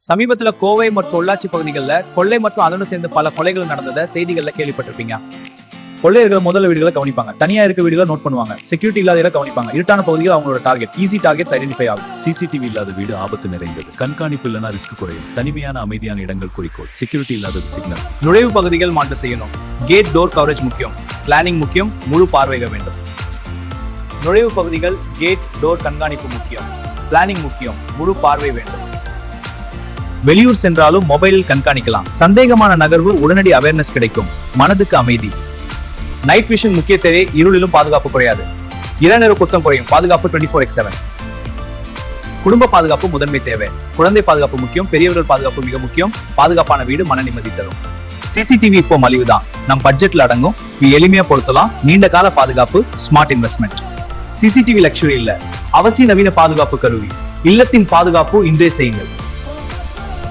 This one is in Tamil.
சமீபத்துல கோவை மற்றும் பொள்ளாச்சி பகுதிகளில் கொள்ளை மற்றும் அதனுடன் சேர்ந்து பல கொலைகள் நடந்ததை செய்திகள்ல கேள்விப்பட்டிருப்பீங்க. கொள்ளையர்கள் முதல்ல வீடுகளை கவனிப்பாங்க, தனியா இருக்க வீடுகளை நோட் பண்ணுவாங்க, செக்யூரிட்டி இல்லாத இடங்களை கவனிப்பாங்க. இருட்டான பகுதிகள் அவங்களோட டார்கெட், ஈஸி டார்கெட்ஸ் ஐடென்டிஃபை ஆகும். சிசிடிவி இல்லாத வீடு ஆபத்து நிறைந்தது, கண்காணிப்பு இல்லைனா ரிஸ்க் குறையும், தனிமையான அமைதியான இடங்கள் குறிக்கோள், செக்யூரிட்டி இல்லாதது சிக்னல். நுழைவு பகுதிகள் மாற்றம் செய்யணும், கேட் டோர் கவரேஜ் முக்கியம், பிளானிங் முக்கியம், முழு பார்வையிட வேண்டும். நுழைவு பகுதிகள், கேட் டோர் கண்காணிப்பு முக்கியம், பிளானிங் முக்கியம், முழு பார்வை வேண்டும். வெளியூர் சென்றாலும் மொபைலில் கண்காணிக்கலாம், சந்தேகமான நகர்வு உடனடி அவேர்னஸ் கிடைக்கும், மனதுக்கு அமைதி. நைட் விஷன் முக்கிய தேவை, இருளிலும் பாதுகாப்பு குறையாது, இரநேர குத்தம் குறையும், பாதுகாப்பு 24/7. குடும்ப பாதுகாப்பு முதன்மை தேவை, குழந்தை பாதுகாப்பு முக்கியம், பெரியவர்கள் பாதுகாப்பு மிக முக்கியம், பாதுகாப்பான வீடு மன நிம்மதி தரும். சிசிடிவி இப்போ மலிவுதான், நம் பட்ஜெட்ல அடங்கும், எளிமையா பொருத்தலாம், நீண்ட கால பாதுகாப்பு, ஸ்மார்ட் இன்வெஸ்ட்மெண்ட். சிசிடிவி லக்ஸுரி இல்ல, அவசிய நவீன பாதுகாப்பு கருவி. இல்லத்தின் பாதுகாப்பு இன்றே செய்யுங்கள்.